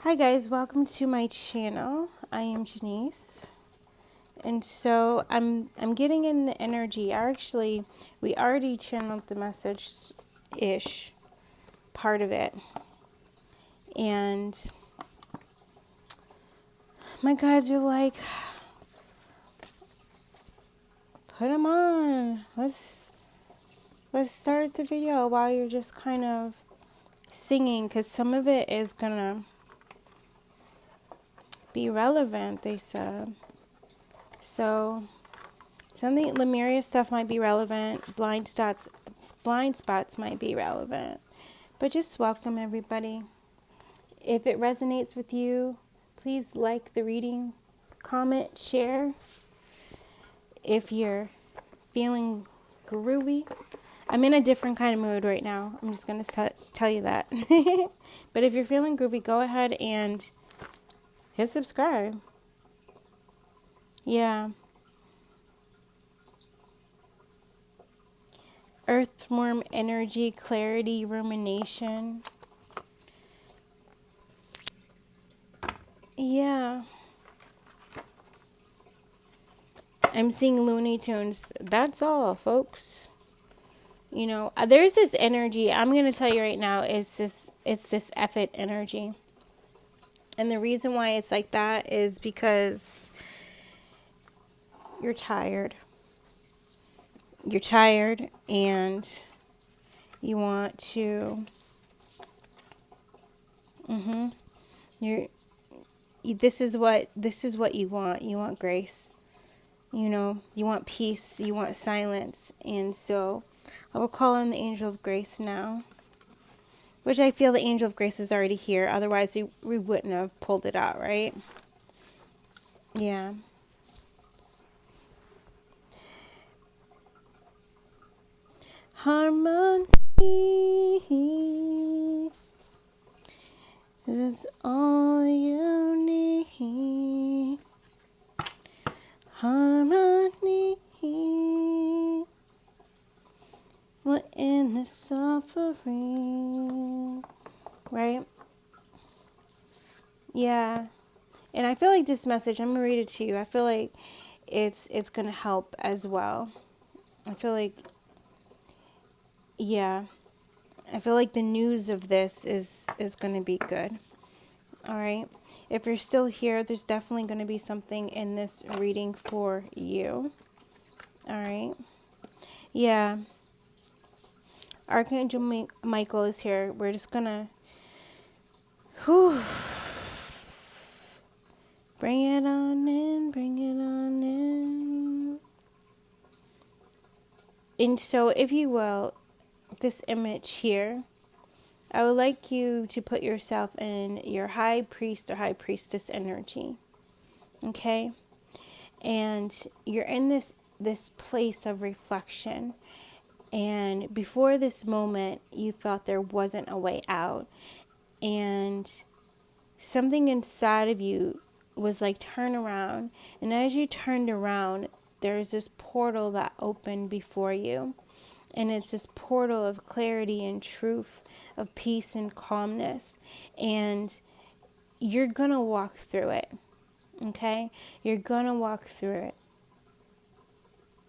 Hi guys, welcome to my channel. I am Jenese. And so I'm getting in the energy. We already channeled the message ish part of it. And my guides are like, put them on. Let's start the video while you're just kind of singing, because some of it is gonna be relevant, they said. So something Lemuria stuff might be relevant. Blind spots might be relevant. But just welcome everybody. If it resonates with you, please like the reading, comment, share. If you're feeling groovy, I'm in a different kind of mood right now. I'm just going to tell you that. But if you're feeling groovy, go ahead and hit subscribe. Yeah. Earthworm energy, clarity, rumination. Yeah. I'm seeing Looney Tunes. That's all, folks. You know, there's this energy. I'm going to tell you right now, it's this effort energy. And the reason why it's like that is because you're tired. You're tired and you want to you're this is what you want. You want grace. You know, you want peace, you want silence. And so I will call in the angel of grace now. Which I feel the angel of grace is already here. Otherwise, we wouldn't have pulled it out, right? Yeah. Harmony is all you need. Harmony. We're in the suffering. Right? Yeah. And I feel like this message, I'm going to read it to you. I feel like it's going to help as well. I feel like, yeah. I feel like the news of this is going to be good. All right. If you're still here, there's definitely going to be something in this reading for you. All right. Yeah. Archangel Michael is here. We're just going to bring it on in, bring it on in. And so, if you will, this image here, I would like you to put yourself in your high priest or high priestess energy. Okay? And you're in this place of reflection. And before this moment, you thought there wasn't a way out. And something inside of you was like, turn around. And as you turned around, there's this portal that opened before you. And it's this portal of clarity and truth, of peace and calmness. And you're going to walk through it. Okay? You're going to walk through it.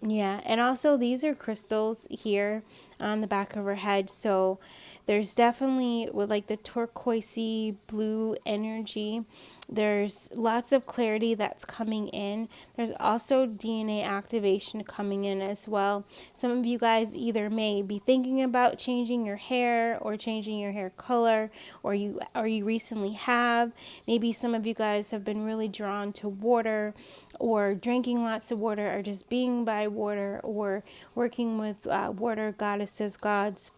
Yeah, and also these are crystals here on the back of her head. So there's definitely, with like the turquoisey blue energy, there's lots of clarity that's coming in. There's also DNA activation coming in as well. Some of you guys either may be thinking about changing your hair or changing your hair color, or you recently have. Maybe some of you guys have been really drawn to water, or drinking lots of water, or just being by water, or working with water goddesses, gods,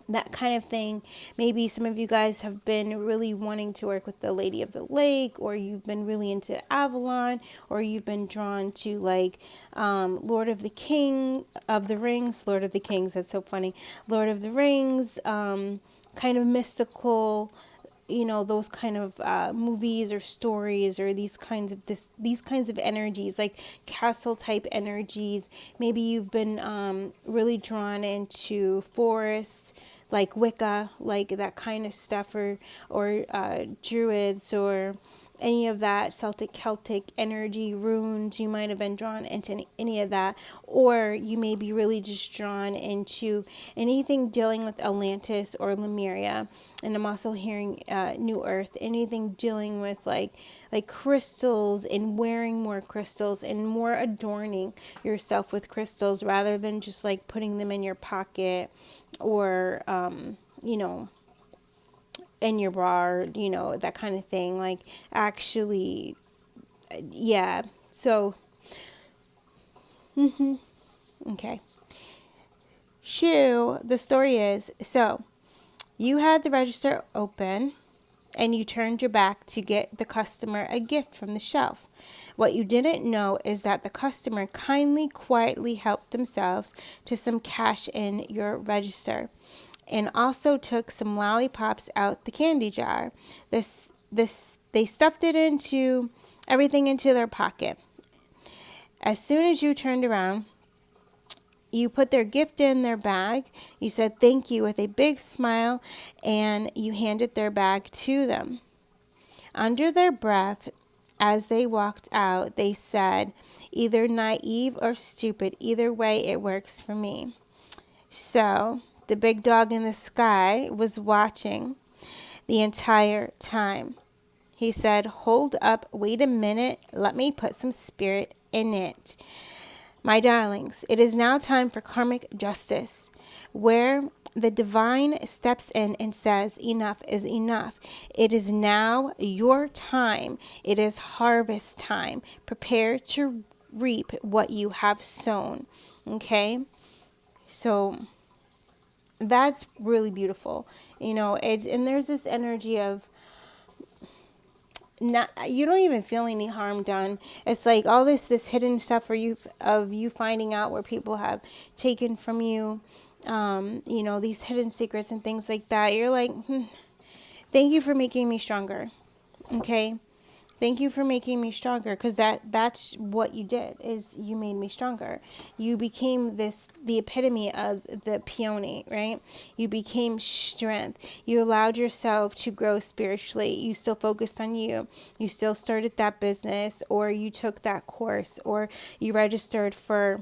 that kind of thing. Maybe some of you guys have been really wanting to work with the Lady of the Lake, or you've been really into Avalon, or you've been drawn to like Lord of the Rings, Lord of the Kings, that's so funny, Lord of the Rings, kind of mystical, you know, those kind of movies or stories, or these kinds of energies, like castle type energies. Maybe you've been really drawn into forests, like Wicca, like that kind of stuff, or Druids, or any of that Celtic energy, runes. You might have been drawn into any of that, or you may be really just drawn into anything dealing with Atlantis or Lemuria. And I'm also hearing New Earth, anything dealing with like crystals, and wearing more crystals and more adorning yourself with crystals, rather than just like putting them in your pocket, or you know, in your bra, or, you know, that kind of thing. Like, actually, yeah. So, okay. Shu, the story is, so you had the register open and you turned your back to get the customer a gift from the shelf. What you didn't know is that the customer kindly, quietly helped themselves to some cash in your register, and also took some lollipops out the candy jar. They stuffed it into everything into their pocket. As soon as you turned around, you put their gift in their bag. You said thank you with a big smile, and you handed their bag to them. Under their breath, as they walked out, they said, either naive or stupid, either way it works for me. So, the big dog in the sky was watching the entire time. He said, hold up, wait a minute, let me put some spirit in it. My darlings, it is now time for karmic justice, where the divine steps in and says, enough is enough. It is now your time. It is harvest time. Prepare to reap what you have sown. Okay? So that's really beautiful. You know, and there's this energy of, not, you don't even feel any harm done. It's like all this hidden stuff for you, of you finding out where people have taken from you, you know, these hidden secrets and things like that. You're like, thank you for making me stronger. Okay, thank you for making me stronger, because that's what you did, is you made me stronger. You became the epitome of the peony, right? You became strength. You allowed yourself to grow spiritually. You still focused on you. You still started that business, or you took that course, or you registered for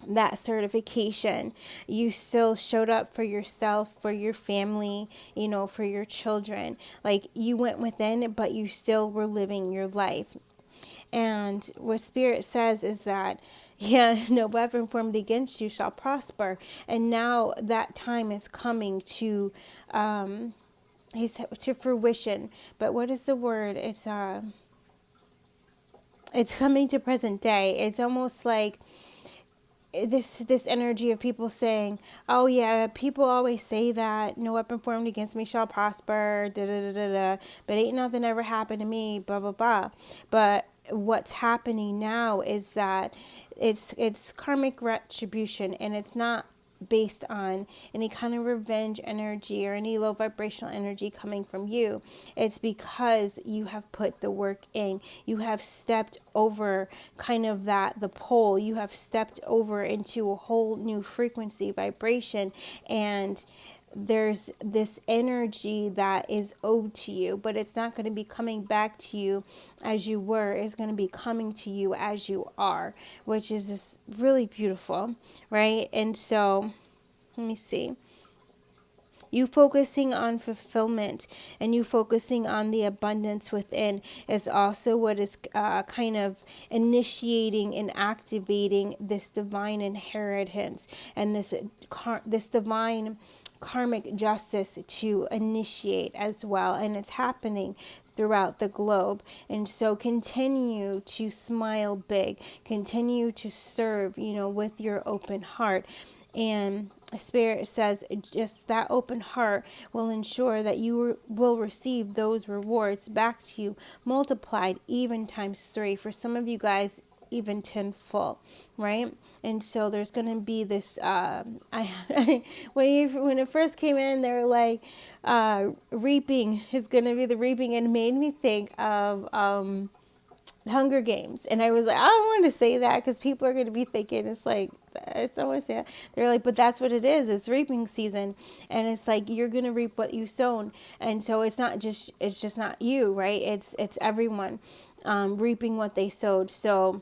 that certification. You still showed up for yourself, for your family, you know, for your children. Like, you went within, but you still were living your life. And what Spirit says is that, yeah, no weapon formed against you shall prosper. And now that time is coming to, he said, to fruition. But what is the word? It's coming to present day. It's almost like this energy of people saying, oh yeah, people always say that no weapon formed against me shall prosper, da da da da da, but ain't nothing ever happened to me, blah blah blah. But what's happening now is that it's karmic retribution, and it's not based on any kind of revenge energy or any low vibrational energy coming from you. It's because you have put the work in. You have stepped over kind of the pole. You have stepped over into a whole new frequency, vibration, and there's this energy that is owed to you, but it's not going to be coming back to you as you were. It's going to be coming to you as you are, which is just really beautiful, right? And so, let me see. You focusing on fulfillment and you focusing on the abundance within is also what is kind of initiating and activating this divine inheritance and this divine karmic justice to initiate as well. And it's happening throughout the globe. And so continue to smile big, continue to serve, you know, with your open heart. And Spirit says just that open heart will ensure that you will receive those rewards back to you multiplied even times 3. For some of you guys, even tenfold, right? And so there's going to be this, when it first came in, they were like, reaping is going to be the reaping. And it made me think of, Hunger Games. And I was like, I don't want to say that because people are going to be thinking it's like, I don't want to say that. They're like, but that's what it is. It's reaping season. And it's like, you're going to reap what you sown. And so it's just not you, right? It's everyone reaping what they sowed. So,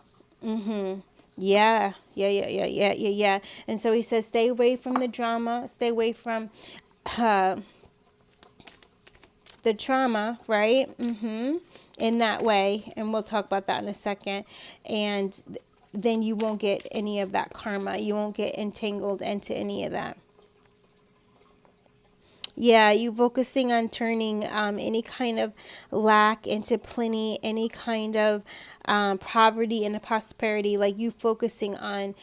yeah. And so he says, stay away from the drama, stay away from uh, the trauma, right? In that way. And we'll talk about that in a second. And then you won't get any of that karma. You won't get entangled into any of that. Yeah, you focusing on turning any kind of lack into plenty, any kind of poverty into prosperity. Like you focusing on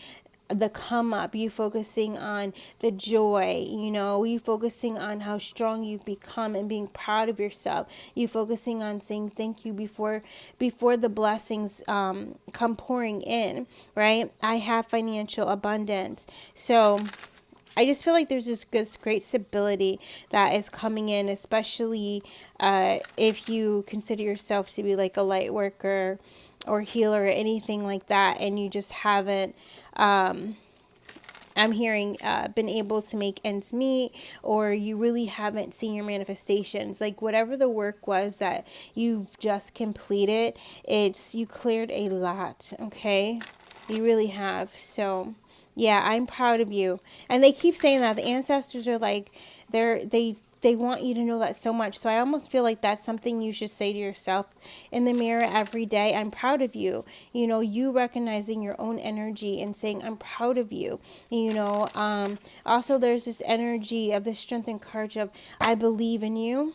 the come up, you focusing on the joy, you focusing on how strong you've become and being proud of yourself, you focusing on saying thank you before the blessings come pouring in, right? I have financial abundance. So I just feel like there's this great stability that is coming in, especially if you consider yourself to be like a light worker or healer or anything like that, and you just haven't, I'm hearing, been able to make ends meet, or you really haven't seen your manifestations. Like whatever the work was that you've just completed, you cleared a lot, okay? You really have. So yeah, I'm proud of you. And they keep saying that. The ancestors are like, they want you to know that so much. So I almost feel like that's something you should say to yourself in the mirror every day. I'm proud of you. You recognizing your own energy and saying, I'm proud of you. Also there's this energy of the strength and courage of, I believe in you.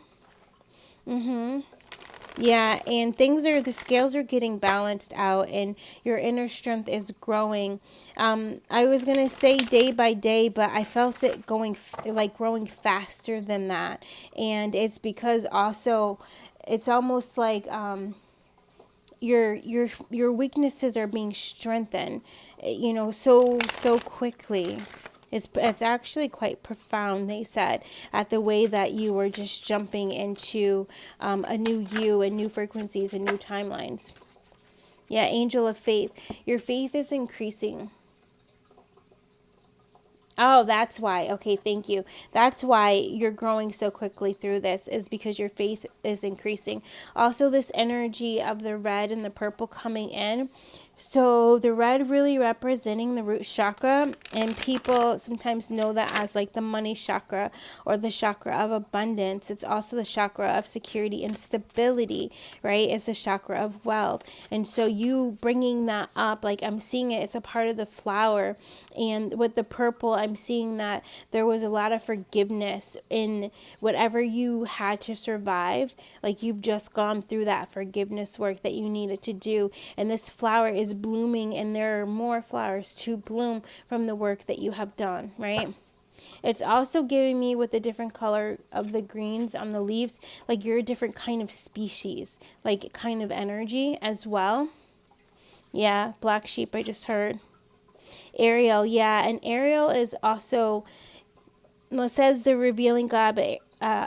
Yeah, and the scales are getting balanced out and your inner strength is growing. I was going to say day by day, but I felt it growing faster than that. And it's because also it's almost like your weaknesses are being strengthened, so quickly. It's actually quite profound, they said, at the way that you were just jumping into a new you and new frequencies and new timelines. Yeah, angel of faith. Your faith is increasing. Oh, that's why. Okay, thank you. That's why you're growing so quickly through this, is because your faith is increasing. Also, this energy of the red and the purple coming in. So the red really representing the root chakra, and people sometimes know that as like the money chakra or the chakra of abundance. It's also the chakra of security and stability, right? It's the chakra of wealth. And so you bringing that up, like I'm seeing it, it's a part of the flower. And with the purple, I'm seeing that there was a lot of forgiveness in whatever you had to survive. Like you've just gone through that forgiveness work that you needed to do. And this flower is blooming, and there are more flowers to bloom from the work that you have done, right? It's also giving me, with the different color of the greens on the leaves, like you're a different kind of species, like kind of energy as well. Yeah, black sheep, I just heard. Ariel, yeah, and Ariel is also, well, it says the revealing God, but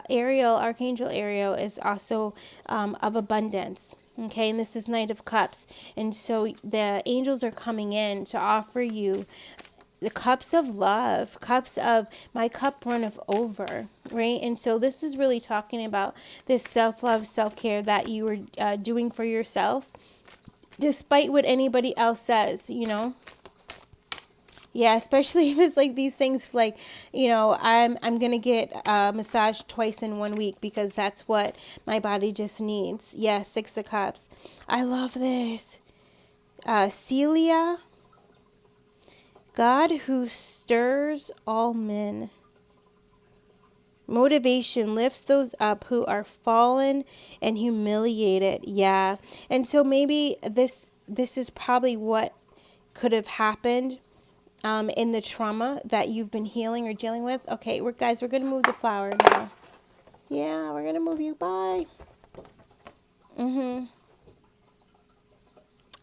Ariel, Archangel Ariel, is also of abundance. Okay, and this is Knight of Cups. And so the angels are coming in to offer you the cups of love, cups of my cup runneth over, right? And so this is really talking about this self-love, self-care that you were doing for yourself, despite what anybody else says, Yeah, especially if it's like these things like, I'm going to get a massage twice in 1 week because that's what my body just needs. Yeah, Six of Cups. I love this. Celia, God who stirs all men. Motivation lifts those up who are fallen and humiliated. Yeah. And so maybe this is probably what could have happened in the trauma that you've been healing or dealing with. Okay, we're going to move the flower now. Yeah, we're going to move you. Bye.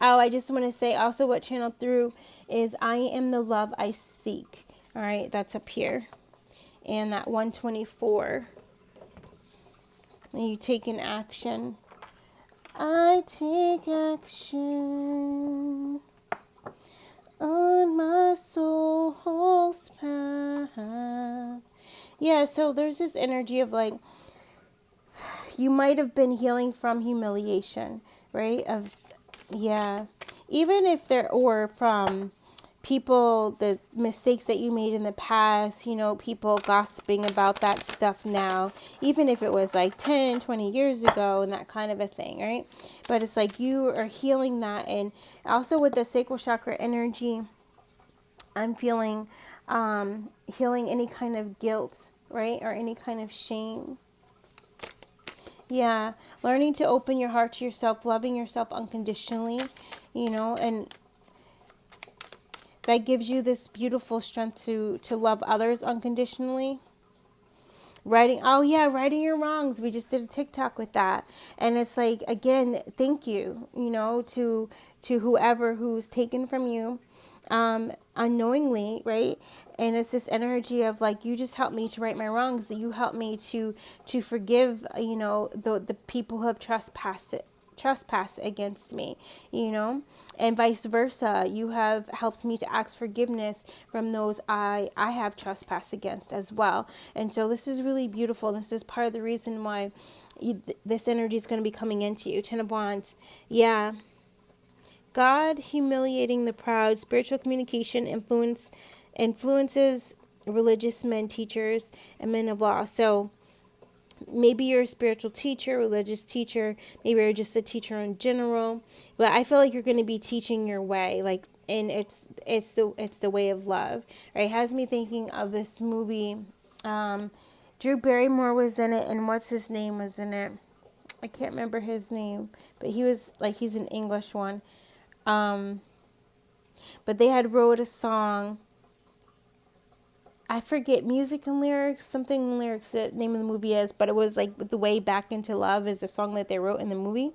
Oh, I just want to say also what channeled through is I am the love I seek. All right, that's up here. And that 124. And you taking action. I take action on my soul's path. Yeah, so there's this energy of like, you might have been healing from humiliation, right? Of, yeah. Even if there, or from people, the mistakes that you made in the past, you know, people gossiping about that stuff now, even if it was like 10, 20 years ago and that kind of a thing, right? But it's like you are healing that. And also with the sacral chakra energy, I'm feeling healing any kind of guilt, right? Or any kind of shame. Yeah, learning to open your heart to yourself, loving yourself unconditionally, you know, and that gives you this beautiful strength to love others unconditionally. Righting your wrongs. We just did a TikTok with that. And it's like, again, thank you, you know, to whoever who's taken from you unknowingly, right? And it's this energy of like, you just helped me to right my wrongs. You helped me to forgive, you know, the people who have trespass against me, you know, and vice versa. You have helped me to ask forgiveness from those I have trespassed against as well. And so this is really beautiful. This is part of the reason why this energy is going to be coming into you. Ten of Wands. Yeah. God humiliating the proud. Spiritual communication influences religious men, teachers, and men of law. So maybe you're a spiritual teacher, religious teacher, maybe you're just a teacher in general, but I feel like you're going to be teaching your way, like, and it's the way of love, right? It has me thinking of this movie. Drew Barrymore was in it, and what's his name was in it? I can't remember his name, but he was like, he's an English one. But they had wrote a song. I forget music and lyrics, something lyrics, the name of the movie is, but it was like The Way Back into Love is a song that they wrote in the movie.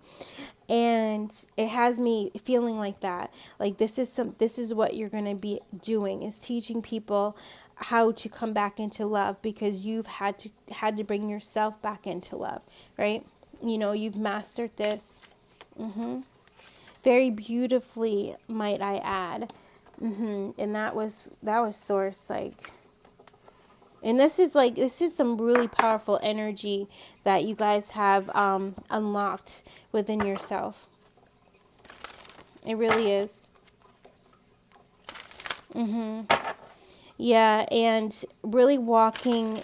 And it has me feeling like that. Like this is what you're going to be doing, is teaching people how to come back into love, because you've had to bring yourself back into love, right? You know, you've mastered this. Very beautifully, might I add. And that was source, like. And this is some really powerful energy that you guys have unlocked within yourself. It really is. Yeah, and really walking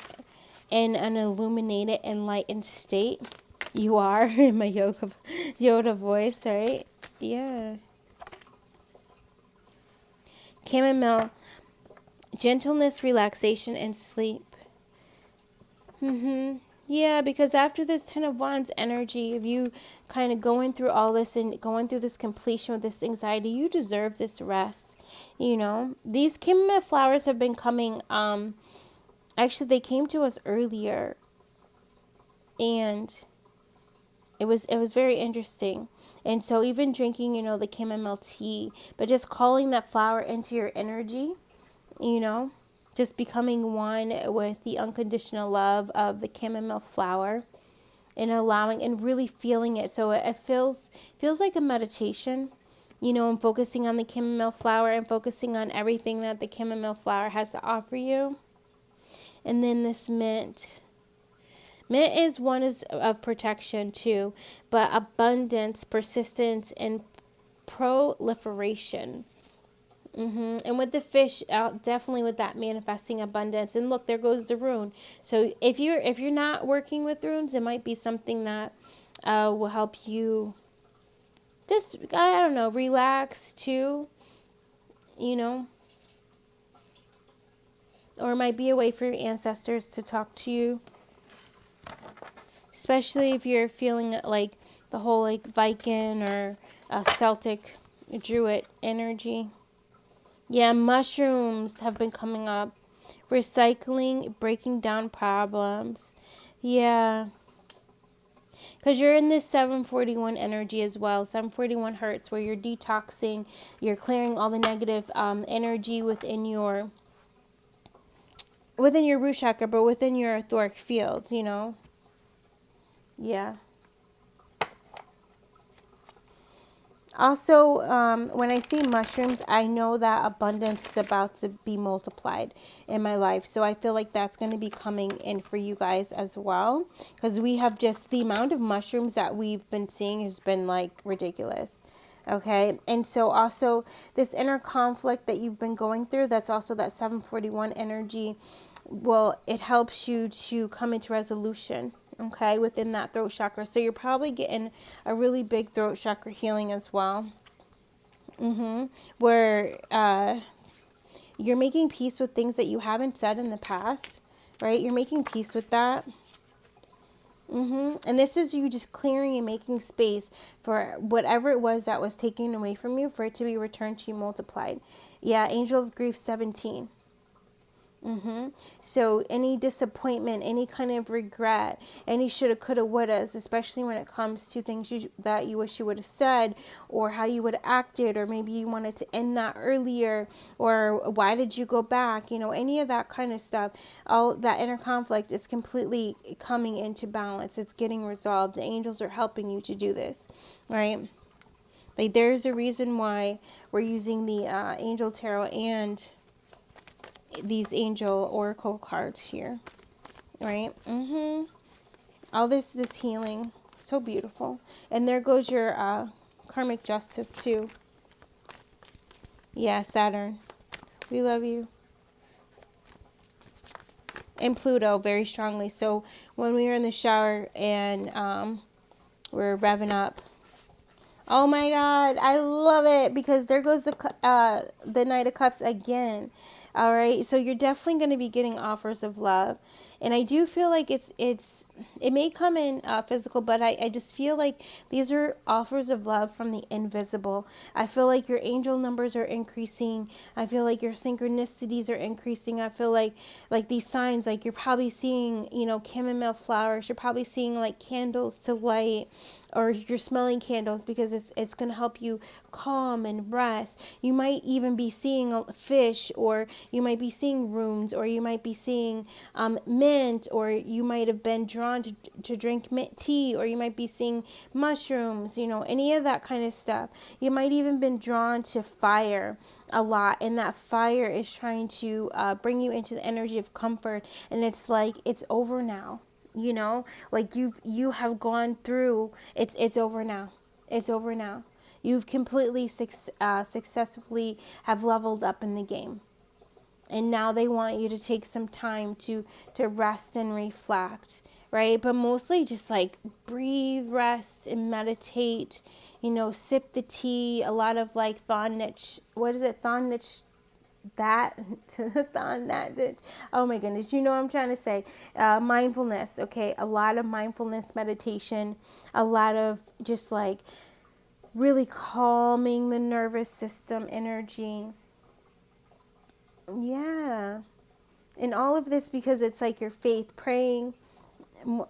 in an illuminated, enlightened state. You are in my Yoda voice, right? Yeah. Chamomile, gentleness, relaxation, and sleep. Yeah, because after this Ten of Wands energy of you kind of going through all this and going through this completion with this anxiety, you deserve this rest. You know, these chamomile flowers have been coming. Actually, they came to us earlier, and it was very interesting. And so even drinking, you know, the chamomile tea, but just calling that flower into your energy, you know, just becoming one with the unconditional love of the chamomile flower, and allowing and really feeling it. So it feels like a meditation, you know, and focusing on the chamomile flower and focusing on everything that the chamomile flower has to offer you. And then this mint. Mint is one of protection too, but abundance, persistence, and proliferation. And with the fish, definitely with that manifesting abundance. And look, there goes the rune. So if you're not working with runes, it might be something that will help you just, I don't know, relax too, you know, or it might be a way for your ancestors to talk to you, especially if you're feeling like the whole like Viking or Celtic Druid energy. Yeah, mushrooms have been coming up. Recycling, breaking down problems. Yeah. Because you're in this 741 energy as well. 741 hertz, where you're detoxing, you're clearing all the negative energy within your root chakra, but within your etheric field, you know? Yeah. Also, when I see mushrooms, I know that abundance is about to be multiplied in my life. So I feel like that's going to be coming in for you guys as well. Because we have just the amount of mushrooms that we've been seeing has been like ridiculous. Okay. And so also this inner conflict that you've been going through, that's also that 741 energy. Well, it helps you to come into resolution, okay, within that throat chakra. So you're probably getting a really big throat chakra healing as well, where you're making peace with things that you haven't said in the past, right? You're making peace with that. And this is you just clearing and making space for whatever it was that was taken away from you, for it to be returned to you multiplied. Yeah, Angel of Grief 17. So any disappointment, any kind of regret, any shoulda, coulda, wouldas, especially when it comes to things that you wish you would have said, or how you would have acted, or maybe you wanted to end that earlier, or why did you go back? You know, any of that kind of stuff. All that inner conflict is completely coming into balance. It's getting resolved. The angels are helping you to do this, right? Like there's a reason why we're using the Angel Tarot and these angel oracle cards here, right? All this healing, so beautiful. And there goes your karmic justice too. Yeah, Saturn, we love you. And Pluto very strongly. So when we were in the shower and we're revving up, oh my God, I love it, because there goes the Knight of Cups again. All right, so you're definitely going to be getting offers of love, and I do feel like it may come in physical, but I just feel like these are offers of love from the invisible. I feel like your angel numbers are increasing. I feel like your synchronicities are increasing. I feel like these signs, like you're probably seeing, you know, chamomile flowers. You're probably seeing like candles to light, or you're smelling candles, because it's going to help you calm and rest. You might even be seeing a fish, or you might be seeing runes, or you might be seeing mint, or you might have been drawn to drink mint tea, or you might be seeing mushrooms, you know, any of that kind of stuff. You might even been drawn to fire a lot, and that fire is trying to bring you into the energy of comfort, and it's like it's over now. You know, like you have gone through, it's over now. It's over now. You've completely successfully have leveled up in the game, and now they want you to take some time to rest and reflect, right? But mostly just like breathe, rest, and meditate. You know, sip the tea. A lot of like Thonich, what is it, Thonich, that oh my goodness, you know what I'm trying to say. Mindfulness, okay, a lot of mindfulness meditation, a lot of just like really calming the nervous system energy. Yeah, and all of this because it's like your faith, praying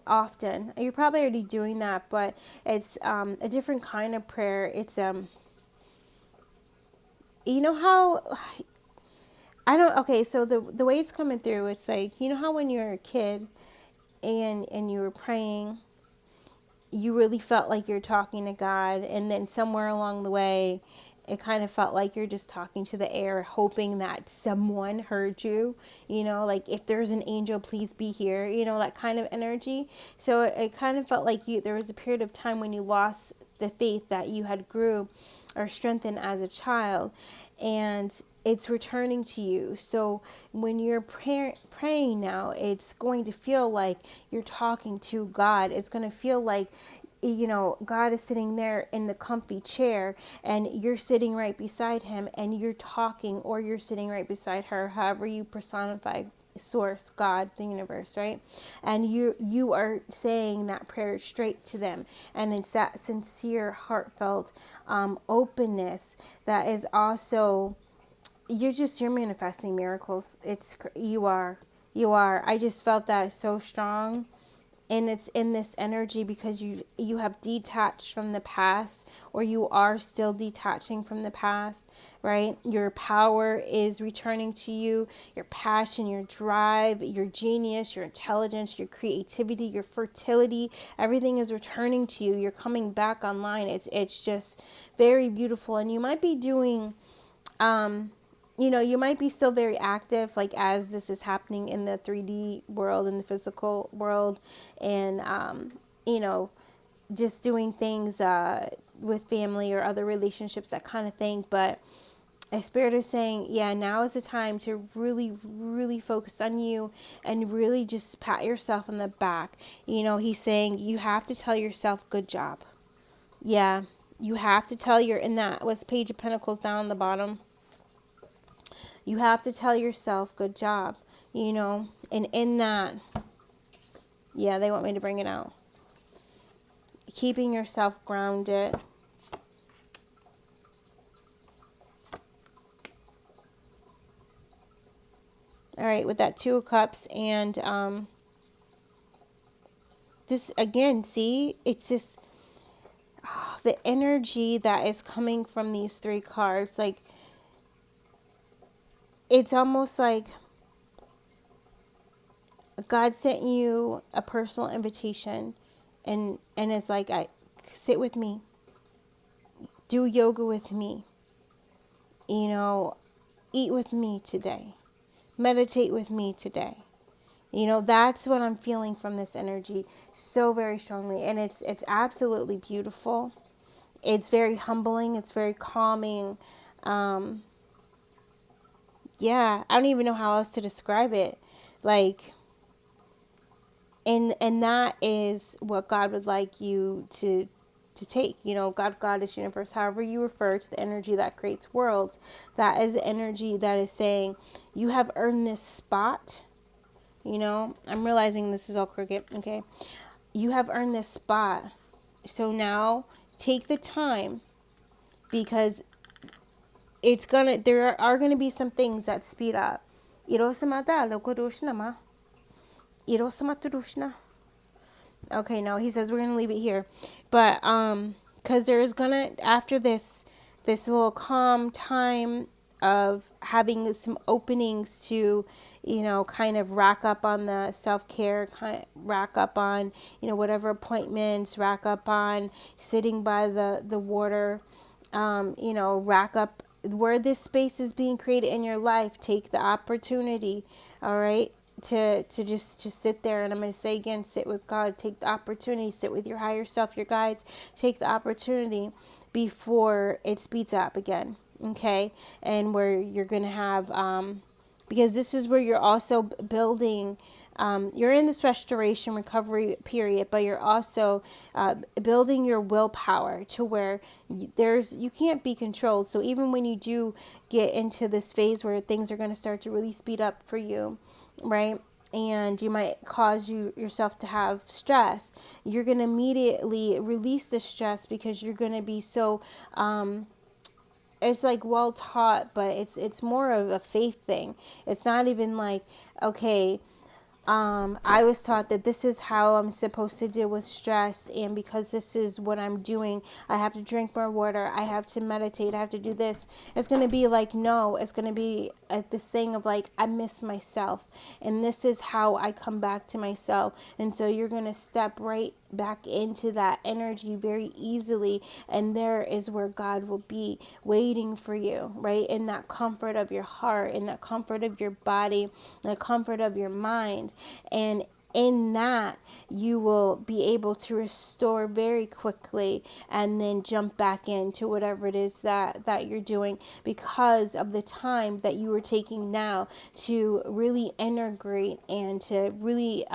often. You're probably already doing that, but it's a different kind of prayer. It's you know how I don't, okay, so the way it's coming through, it's like, you know how when you're a kid and you were praying, you really felt like you're talking to God, and then somewhere along the way, it kind of felt like you're just talking to the air, hoping that someone heard you, you know, like if there's an angel, please be here, you know, that kind of energy. So it kind of felt like there was a period of time when you lost the faith that you had grew or strengthened as a child, and it's returning to you. So when you're praying now, it's going to feel like you're talking to God. It's going to feel like, you know, God is sitting there in the comfy chair, and you're sitting right beside him, and you're talking, or you're sitting right beside her, however you personify source, God, the universe, right? And you are saying that prayer straight to them, and it's that sincere, heartfelt openness that is also, you're manifesting miracles. You are. I just felt that so strong. And it's in this energy because you have detached from the past, or you are still detaching from the past, right? Your power is returning to you, your passion, your drive, your genius, your intelligence, your creativity, your fertility, everything is returning to you. You're coming back online. It's just very beautiful. And you might be doing you might be still very active, like as this is happening in the 3D world, in the physical world, and, you know, just doing things with family or other relationships, that kind of thing. But a spirit is saying, yeah, now is the time to really, really focus on you and really just pat yourself on the back. He's saying you have to tell yourself, good job. Yeah, you have to tell in that was Page of Pentacles down on the bottom. You have to tell yourself, good job, and in that, yeah, they want me to bring it out. Keeping yourself grounded. All right, with that Two of Cups, and this, again, see, it's just the energy that is coming from these three cards. Like, it's almost like God sent you a personal invitation, and it's like, sit with me, do yoga with me, eat with me today, meditate with me today. That's what I'm feeling from this energy so very strongly, and it's absolutely beautiful. It's very humbling, it's very calming. Yeah, I don't even know how else to describe it. Like, and that is what God would like you to take. God, Goddess, universe, however you refer to the energy that creates worlds, that is the energy that is saying you have earned this spot. I'm realizing this is all crooked. Okay, you have earned this spot, so now take the time, because there are gonna be some things that speed up. Okay, no, he says we're gonna leave it here, but because there's gonna, after this little calm time of having some openings to, kind of rack up on the self-care, kind of rack up on, whatever appointments, rack up on sitting by the water, rack up where this space is being created in your life. Take the opportunity, all right, to just sit there. And I'm going to say again, sit with God. Take the opportunity, sit with your higher self, your guides. Take the opportunity before it speeds up again, okay? And where you're going to have, because this is where you're also building, you're in this restoration recovery period, but you're also building your willpower to where you can't be controlled. So even when you do get into this phase where things are going to start to really speed up for you, right? And you might cause yourself to have stress. You're going to immediately release the stress, because you're going to be so, it's like well taught, but it's more of a faith thing. It's not even like, okay, I was taught that this is how I'm supposed to deal with stress, and because this is what I'm doing, I have to drink more water, I have to meditate, I have to do this. It's going to be like, no, it's going to be this thing of like, I miss myself, and this is how I come back to myself. And so you're going to step right back into that energy very easily, and there is where God will be waiting for you, right? In that comfort of your heart, in that comfort of your body, in the comfort of your mind. And in that, you will be able to restore very quickly, and then jump back into whatever it is that you're doing, because of the time that you are taking now to really integrate and to really,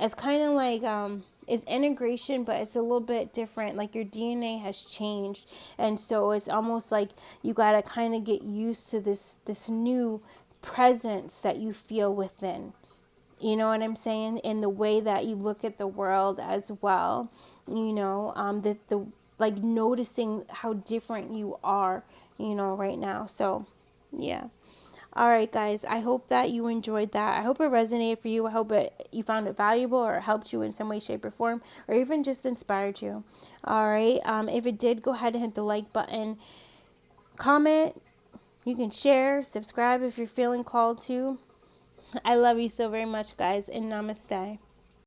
it's kind of like, it's integration, but it's a little bit different. Like, your DNA has changed, and so it's almost like you got to kind of get used to this new presence that you feel within. You know what I'm saying? In the way that you look at the world as well. That the like noticing how different you are, right now. So, yeah. All right, guys, I hope that you enjoyed that. I hope it resonated for you. I hope you found it valuable or helped you in some way, shape, or form, or even just inspired you. All right. If it did, go ahead and hit the like button, comment. You can share, subscribe if you're feeling called to. I love you so very much, guys, and namaste.